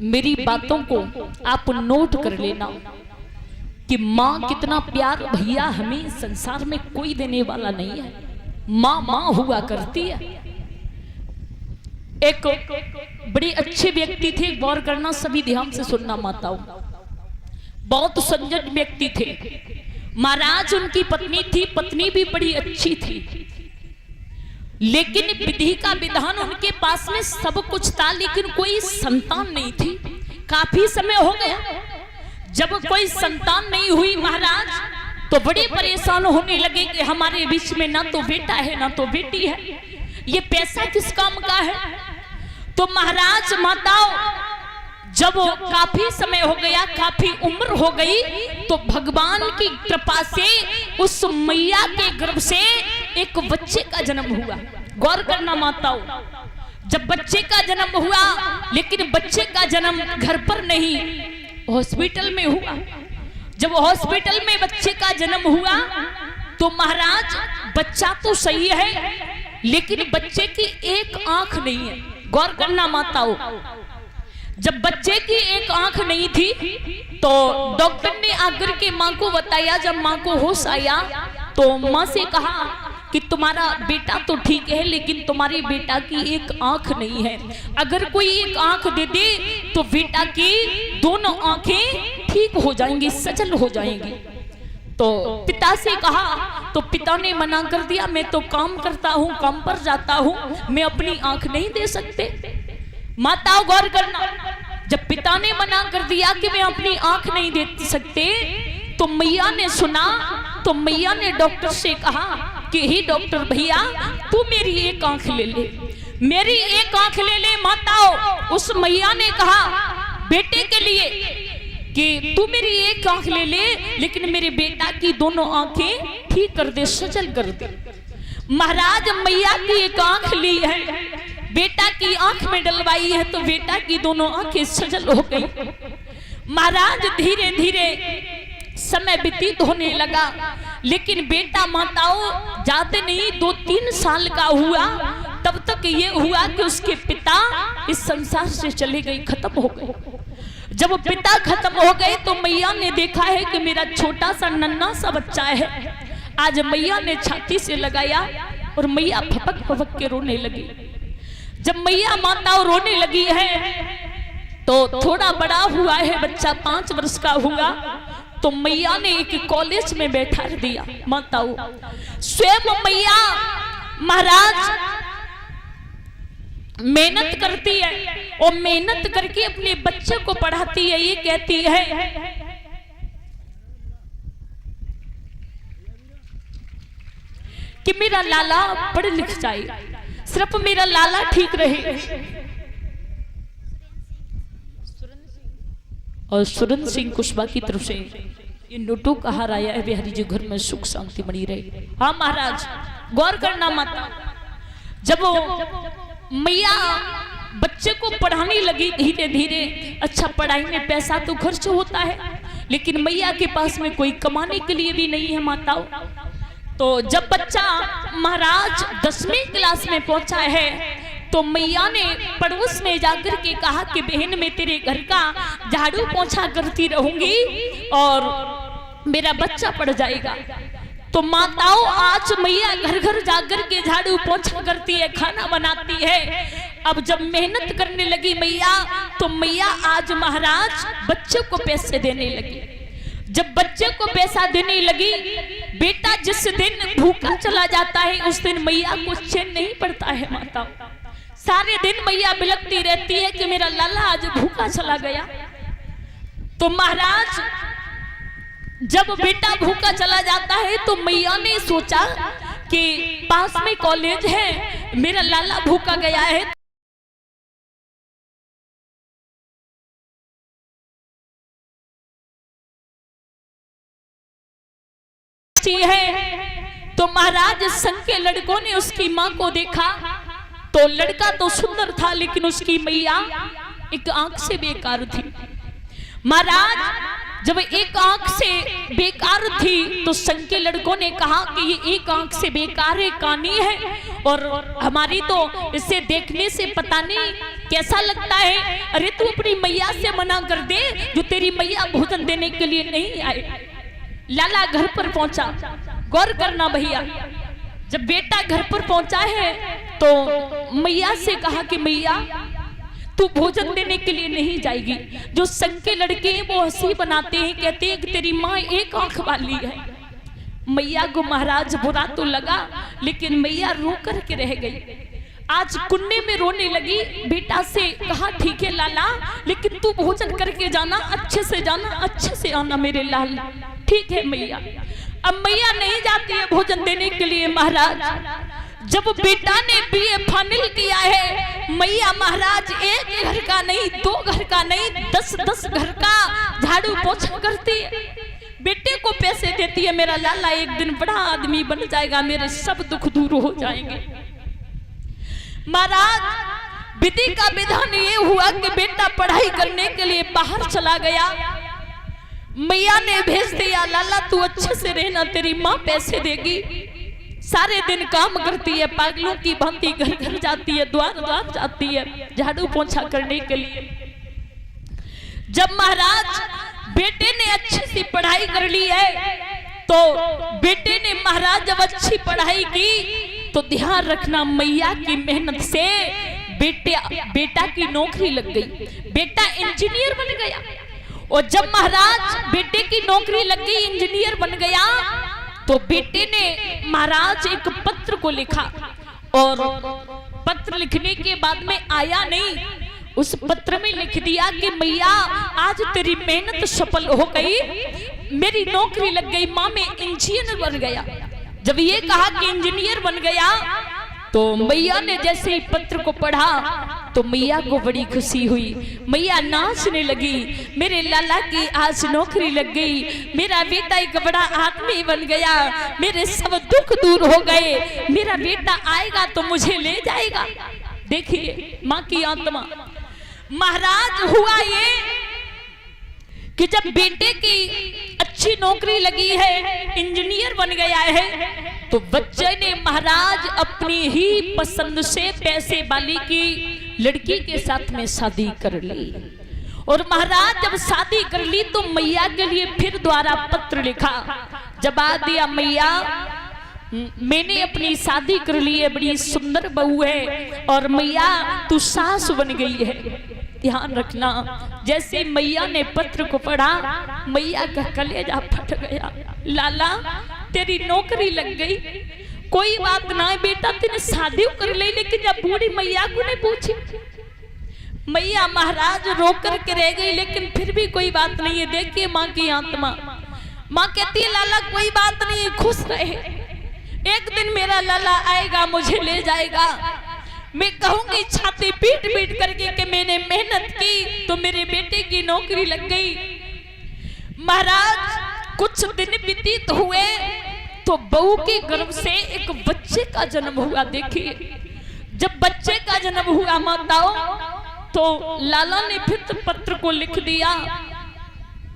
मेरी बातों को आप नोट कर लेना कि माँ कितना प्यार भैया हमें संसार में कोई देने वाला नहीं है। माँ माँ हुआ करती है। एक बड़े अच्छे व्यक्ति थे, गौर करना, सभी ध्यान से सुनना माताओं। बहुत संजन व्यक्ति थे महाराज। उनकी पत्नी थी, पत्नी भी बड़ी अच्छी थी, लेकिन विधि का विधान उनके पास में सब कुछ था, लेकिन कोई संतान नहीं थी। काफी समय हो गया, जब कोई संतान नहीं हुई महाराज तो बड़े परेशान होने लगे कि हमारे बीच में ना तो बेटा है ना तो बेटी है, ये पैसा किस काम का है। तो महाराज माताओं, जब काफी समय हो गया, काफी उम्र हो गई, तो भगवान की कृपा से उस मैया के गर्भ से एक बच्चे का जन्म हुआ। गौर करना माताओं, जब बच्चे का जन्म हुआ, लेकिन बच्चे का जन्म घर पर नहीं, हॉस्पिटल में हुआ। जब हॉस्पिटल में बच्चे का जन्म हुआ तो महाराज बच्चा तो सही है, लेकिन बच्चे की एक आंख नहीं है। गौर करना माताओं, जब बच्चे की एक आंख नहीं थी तो डॉक्टर ने आकर के माँ को बताया। जब माँ को होश आया तो माँ से कहा कि तुम्हारा बेटा तो ठीक है, लेकिन तुम्हारे बेटा की एक आंख नहीं है। अगर कोई एक आंख दे दे तो बेटा की दोनों आंखें ठीक हो जाएंगी, सजल हो जाएंगी। तो पिता से कहा, तो पिता ने मना कर दिया, मैं तो काम करता हूँ, काम पर जाता हूँ, मैं अपनी आंख नहीं दे सकते। माताओं गौर करना, जब पिता ने मना कर दिया कि मैं अपनी आंख नहीं दे सकते, तो मैया ने सुना, तो मैया ने डॉक्टर से कहा कि हे डॉक्टर भैया, तू मेरी एक आंख ले ले, मेरी एक आंख ले ले। माताओं, उस मैया ने कहा बेटे के लिए कि तू मेरी एक आंख ले ले, लेकिन मेरे बेटा की दोनों आंखें ठीक कर दे, सजल कर दे। महाराज मैया की एक आंख ली है, बेटा की आंख में डलवाई है, तो बेटा की दोनों आंखें सजल हो गई। महाराज धीरे धीरे समय व्यतीत होने लगा, लेकिन बेटा माताओं जाते नहीं 2-3 साल का हुआ, तब तक ये हुआ कि उसके पिता इस संसार से चले गए, खत्म हो गए। जब पिता खत्म हो गए तो मैया ने देखा है कि मेरा छोटा सा नन्हा सा बच्चा है। आज मैया ने छाती से लगाया और मैया फपक फपक के रोने लगी। जब मैया माताओं रोने लगी है तो थोड़ा बड़ा हुआ है बच्चा, 5 वर्ष का हुआ, तो मैया ने एक कॉलेज में बैठा दिया। माताओं, स्वयं मैया महाराज मेहनत करती है और मेहनत करके अपने बच्चे को पढ़ाती है। ये कहती है कि मेरा लाला पढ़ लिख जाए, सिर्फ मेरा लाला ठीक रहे। और सुरेंद्र सिंह कुशवाहा की तरफ से ये नोटों का हार आया है, बिहारी जी घर में सुख शांति बनी रहे। हाँ महाराज गौर करना माता, जब मैया बच्चे को पढ़ाने लगी धीरे धीरे, अच्छा पढ़ाई में पैसा तो खर्च होता है, लेकिन मैया के पास में कोई कमाने के लिए भी नहीं है माताओं। तो जब बच्चा महाराज 10वीं क्लास में पहुंचा है तो मैया ने पड़ोस में जाकर के कहा कि बहन मैं तेरे घर का झाड़ू पोंछा करती रहूंगी और मेरा बच्चा पढ़ जाएगा। तो माताओं आज मैया घर घर जाकर के झाड़ू पोंछा करती है, खाना बनाती है। अब जब मेहनत करने लगी मैया, तो मैया आज महाराज बच्चे को पैसे देने लगी। जब बच्चे को पैसा देने लगी, बेटा जिस दिन भूखा चला जाता है उस दिन मैया को चैन नहीं पड़ता है। माता सारे दिन मैया बिलखती रहती है कि मेरा लाला आज भूखा चला गया। तो महाराज जब बेटा भूखा चला जाता है तो मैया ने सोचा कि पास में कॉलेज है, मेरा लाला भूखा गया है, तो महाराज संघ के लड़कों ने उसकी माँ को देखा तो लड़का तो सुंदर था, लेकिन उसकी मैया एक आंख से बेकार थी। महाराज जब एक आंख से बेकार थी तो संघ के लड़कों ने कहा कि ये एक आंख से बेकार है, कानी है, और हमारी तो इसे देखने से पता नहीं कैसा लगता है? अरे तू अपनी मैया से मना कर दे, जो तेरी मैया भोजन देने के लिए नहीं आए। लाला घर पर पहुंचा, गौर करना भैया, जब बेटा घर पर पहुंचा है तो मैया से कहा कि मैया तू भोजन देने के लिए नहीं जाएगी। जो संग के लड़के हैं वो हंसी बनाते हैं, कहते हैं कि तेरी माँ एक आंख वाली है। मैया को महाराज बुरा तो लगा, लेकिन मैया रो कर के रह गई। आज कुन्ने में रोने लगी, बेटा से कहा ठीक है लाला, लेकिन तू भोजन करके जाना, अच्छे से जाना, अच्छे से आना मेरे लाल। ठीक है मैया। अब मैया नहीं जाती है भोजन देने के लिए महाराज। जब बेटा ने बीए फाइनल किया है, मैया महाराज एक घर का नहीं, 2 घर का नहीं, 10-10 घर का झाड़ू पोछा करती है, बेटे को पैसे देती है। मेरा लाला एक दिन बड़ा आदमी बन जाएगा, मेरे सब दुख दूर हो जाएंगे। महाराज विधि का विधान ये हुआ कि बेटा पढ़ाई करने के लिए बाहर चला गया। मैया ने भेज दिया, लाला तू अच्छे से रहना, तेरी माँ पैसे देगी। सारे दिन काम करती है, पागलों की भांति घर घर जाती है, द्वार द्वार जाती है झाड़ू पोछा करने के लिए। जब महाराज बेटे ने अच्छी सी पढ़ाई कर ली है, तो बेटे ने महाराज जब अच्छी पढ़ाई की तो ध्यान रखना, मैया की मेहनत से बेटा की नौकरी लग गई, बेटा इंजीनियर बन गया। और जब महाराज बेटे की नौकरी लग गई, इंजीनियर बन गया, तो बेटे ने महाराज एक पत्र को लिखा, और पत्र लिखने के बाद में आया नहीं, उस पत्र में लिख दिया कि मैया आज तेरी मेहनत सफल हो गई, मेरी नौकरी लग गई, माँ मैं इंजीनियर बन गया। जब ये कहा कि इंजीनियर बन गया, तो मैया ने जैसे ही पत्र को पढ़ा तो मैया को बड़ी खुशी हुई। मैया नाचने लगी, मेरे लाला की आज नौकरी लग गई, मेरा बेटा एक बड़ा आदमी बन गया, मेरे सब दुख दूर हो गए, मेरा बेटा आएगा तो मुझे ले जाएगा। देखिए माँ की आत्मा। महाराज हुआ ये कि जब बेटे की अच्छी नौकरी लगी है, इंजीनियर बन गया है, तो बच्चे ने महाराज अपनी ही पसंद से पैसे वाली की लड़की के साथ में शादी कर ली। और महाराज जब शादी कर ली तो मैया के लिए फिर द्वारा पत्र लिखा, जवाब दिया मैया मैंने अपनी शादी कर ली है, बड़ी सुंदर बहू है, और मैया तू सास बन गई है। ध्यान रखना, जैसे मैया ने पत्र को पढ़ा, मैया का कलेजा फट गया। लाला तेरी नौकरी लग गई, कोई बात ना है बेटा, तेने शादी कर ली, लेकिन जब बूढ़ी मैया को नहीं पूछी। मैया महाराज रो कर के रह गई, लेकिन फिर भी कोई बात नहीं है। देखिए माँ की आत्मा। माँ कहती है लाला कोई बात नहीं है, खुश रहे, एक दिन मेरा लाला आएगा, मुझे ले जाएगा। मैं कहूंगी छाती पीट पीट करके कि मैंने मेहनत की तो मेरे बेटे की नौकरी लग गई। महाराज कुछ दिन व्यतीत हुए तो बहू के गर्भ से एक बच्चे का जन्म हुआ। देखिए जब बच्चे का जन्म हुआ माताओं, तो लाला ने फिर पत्र को लिख दिया,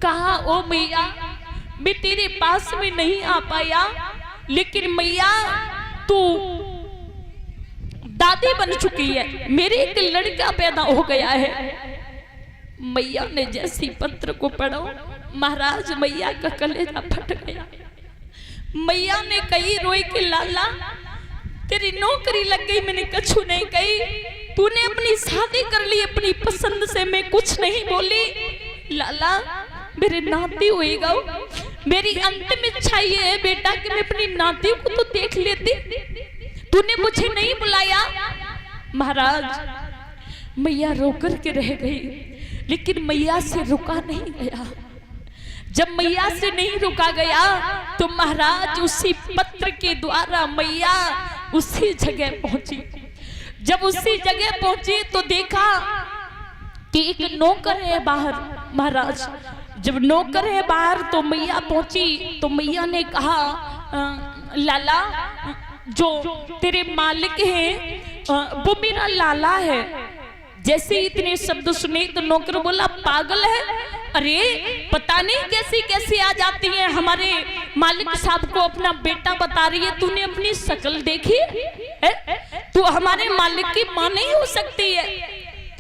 कहा ओ मैया मैं तेरे पास में नहीं आ पाया, लेकिन मैया तू दादी बन चुकी है, मेरे एक लड़का पैदा हो गया है। मैया ने जैसी पत्र को पढ़ा, महाराज मैया का कलेजा फट गया। मैया ने कही रोई कि लाला तेरी नौकरी लग गई, मैंने कछु नहीं कही, तूने अपनी शादी कर ली अपनी पसंद से, मैं कुछ नहीं बोली। लाला मेरे नाती होएगा, मेरी अंतिम इच्छा ये है बेटा कि मैं अपनी नाती को तो देख लेती, तूने मुझे नहीं बुलाया। महाराज मैया रोकर के रह गई, लेकिन मैया से रुका नहीं गया। जब मैया से नहीं रुका गया तो महाराज उसी पत्र के द्वारा मैया उसी जगह पहुंची। जब उसी जगह पहुंची तो देखा कि एक नौकर है बाहर। महाराज जब नौकर है बाहर तो मैया पहुंची तो मैया ने कहा लाला जो तेरे मालिक हैं वो मेरा लाला है। जैसे इतने शब्द सुने तो नौकर बोला पागल है, अरे पता नहीं कैसी कैसी आ जाती है, हमारे मालिक साहब को अपना बेटा बता रही है, तूने अपनी शक्ल देखी है? तू हमारे मालिक की मां नहीं हो सकती है।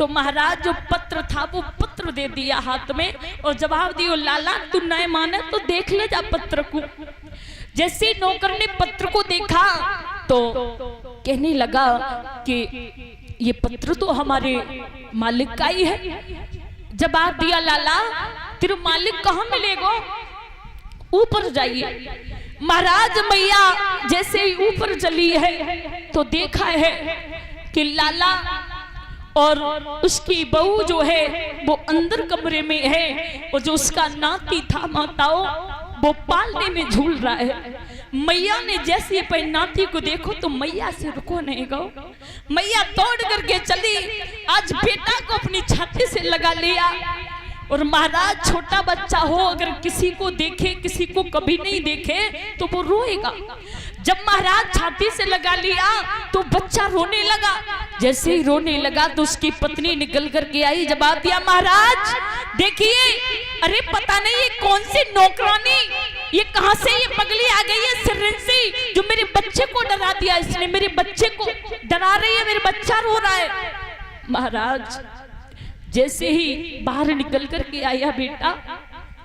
तो महाराज जो पत्र था वो पत्र दे दिया हाथ में और जवाब दियो, लाला तू नहीं माने तो देख ले जा पत्र को। जैसे नौकर ने पत्र को देखा तो कहने लगा कि ये पत्र तो हमारे मालिक का ही है। जवाब दिया, लाला तेरे मालिक कहाँ मिलेगा, ऊपर जाइए। महाराज मैया जैसे ही ऊपर चली है तो देखा है कि लाला और उसकी बहू जो है वो अंदर कमरे में है और जो उसका नाती था माताओं वो पालने में झूल रहा है। मैया ने जैसे अपने नाती को देखो तो मैया से रुको नहीं गो, मैया तोड़ करके चली, आज बेटा को अपनी छाती से लगा लिया। और महाराज छोटा बच्चा हो अगर किसी को देखे, किसी को कभी नहीं देखे तो वो रोएगा। जब महाराज छाती से लगा लिया तो बच्चा रोने लगा। जैसे ही रोने लगा तो उसकी पत्नी निकल करके आई, जवाब दिया, महाराज देखिए, अरे पता नहीं ये कौन सी नौकरानी, ये कहां से ये पगली आ गई है सिरंसी, जो मेरे बच्चे को डरा दिया, इसने मेरे बच्चे को डरा रही है, मेरा बच्चा रो रहा है। महाराज जैसे ही बाहर निकल करके आया बेटा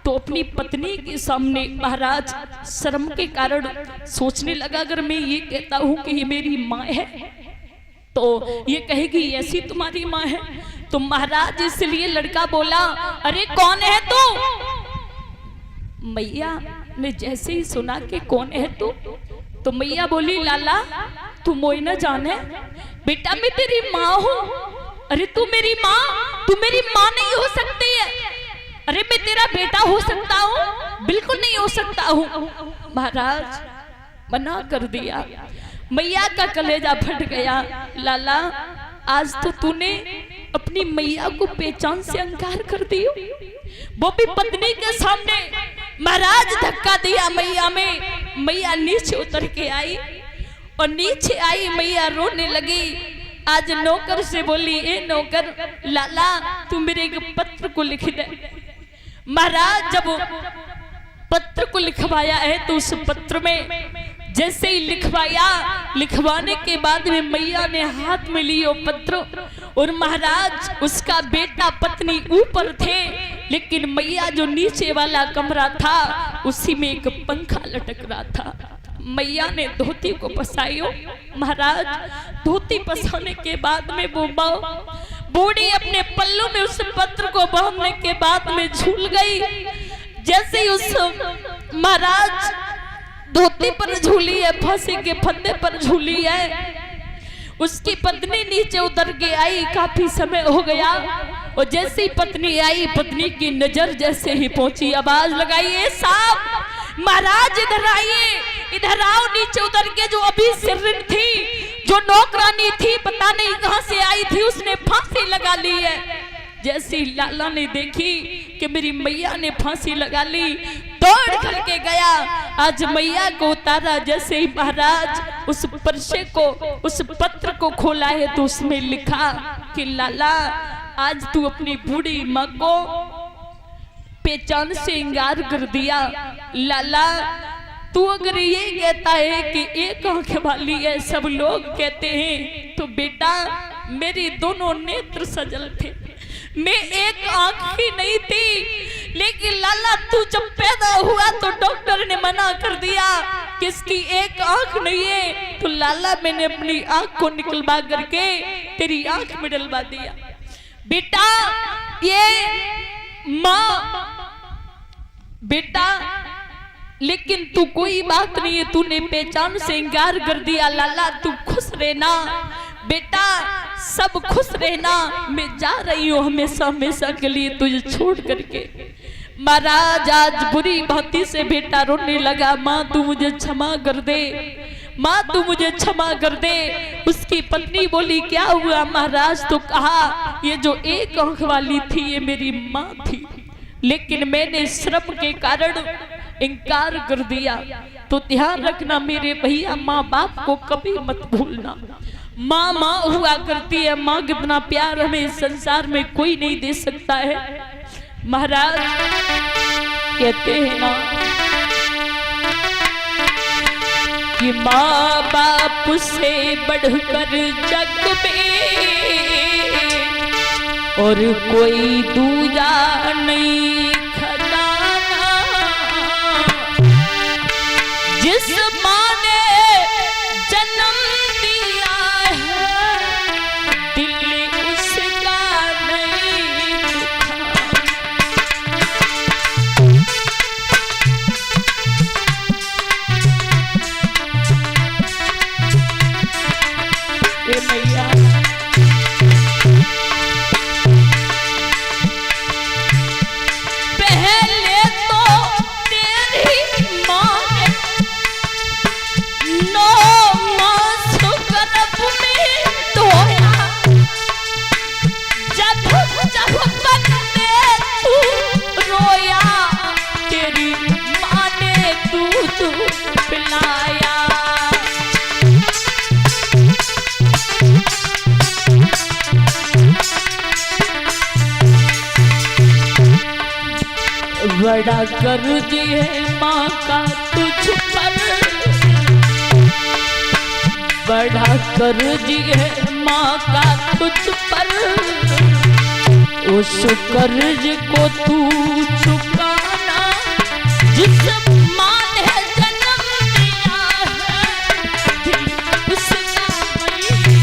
तो अपनी पत्नी के सामने महाराज शर्म के कारण सोचने लगा, अगर मैं ये कहता हूं कि ये मेरी माँ है तो ये कहेगी ऐसी तुम्हारी माँ है। तो महाराज इसलिए लड़का बोला, अरे कौन है तू? मैया ने जैसे ही सुना कि कौन है तू तो मैया बोली, लाला तू मोई न जाने, बेटा मैं तेरी माँ हूँ। अरे तू मेरी माँ नहीं हो सकती है। अरे मैं तेरा बेटा हो सकता हूँ? बिल्कुल नहीं हो सकता हूँ। महाराज मना कर दिया। मैया का कलेजा फट गया, लाला आज तो तूने अपनी मैया को पहचान से इंकार कर दियो, वो भी पत्नी के सामने। महाराज धक्का दिया मैया में, मैया नीचे उतर के आई और नीचे आई मैया रोने लगी। आज नौकर से बोली, ए नौकर, लाला तू मेरे एक पत्र को लिख दे। महाराज जब पत्र को लिखवाया है तो उस पत्र में जैसे ही लिखवाने के बाद में मैया ने हाथ में लियो पत्र और महाराज उसका बेटा पत्नी ऊपर थे, लेकिन मैया जो नीचे वाला कमरा था उसी में एक पंखा लटक रहा था। मैया ने धोती को पसायो। महाराज धोती पसाने के बाद में वो बूढ़ी अपने पल्लू में उस पत्र को बांधने के बाद में झूल गई। जैसे ही उस महाराज धोती पर झूली है, फांसी के फंदे पर झूली है, उसकी पत्नी नीचे उतर के आई। काफी समय हो गया और जैसे ही पत्नी आई, पत्नी की नजर जैसे ही पहुंची, आवाज लगाई, साहब महाराज इधर आइए, इधर आओ। नीचे उतर के जो अभी सिरन थी, जो नौकरानी थी, पता नहीं कहां से आई थी, उसने फांसी लगा ली है। जैसी लाला ने देखी कि मेरी मैया ने फांसी लगा ली, दौड़ करके गया। आज मैया को उतारा। जैसे ही महाराज उस पर्चे को, उस पत्र को खोला है तो उसमें लिखा कि लाला आज तू अपनी बूढ़ी माँ को पहचान से इंकार कर दिया। लाला तू अगर ये कहता है कि एक आंख वाली है, सब लोग कहते हैं, तो बेटा मेरी दोनों नेत्र सजल थे, मैं एक आंख ही नहीं थी। लेकिन लाला तू जब पैदा हुआ तो डॉक्टर ने मना कर दिया कि इसकी एक आंख नहीं है, तो लाला मैंने अपनी आंख को निकलवा करके तेरी आंख में डलवा दिया। बेटा ये माँ, बेटा लेकिन तू कोई बात नहीं है, तूने पहचान से इंकार कर दिया। लाला तू खुश रहना बेटा, सब खुश रहना, मैं जा रही हूँ हमेशा हमेशा के लिए तुझे छोड़ करके। महाराज आज बुरी भांति से बेटा रोने लगा, माँ तू मुझे क्षमा कर दे, माँ तू मुझे क्षमा कर दे। उसकी पत्नी बोली क्या हुआ? महाराज तो कहा ये जो एक आंख वाली थी ये मेरी माँ थी, लेकिन मैंने श्रम के कारण इनकार कर दिया। तो ध्यान रखना मेरे भैया, माँ बाप को कभी मत भूलना। माँ माँ हुआ करती है, माँ कितना प्यार हमें इस संसार में कोई नहीं दे सकता है। महाराज कहते हैं ना कि माँ बाप से बढ़कर जग में और कोई दूजा नहीं खजाना। जिस माँ ने जन्म दिया है दिल उसका नहीं दुखाना। ए मैया बड़ा कर्ज है माँ का तुझ पर, बड़ा कर्ज है माँ का तुझ पर। उस कर्ज को तू चुकाना। जिस माँ ने जन्म दिया है दिल उसका नहीं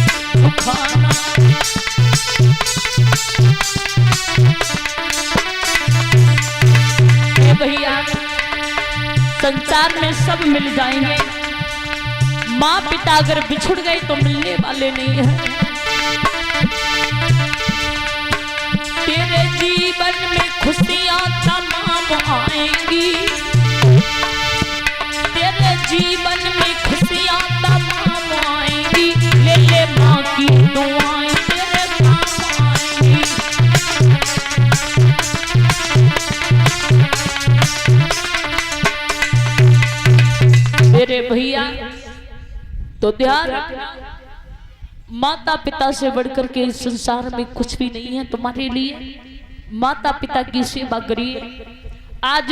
दुखाना। भैया संसार में सब मिल जाएंगे, माँ पिता अगर बिछुड़ गए तो मिलने वाले नहीं है। तेरे जीवन में खुशियां तमाम आएंगी, तेरे जीवन में खुशियां तमाम आएंगी। ले ले माँ की दुआएं तेरे काम आएंगी। मेरे भैया तो ध्यान रखना, माता पिता से बढ़कर के इस संसार में कुछ भी नहीं है। तुम्हारे लिए माता पिता की सेवा करिए। आज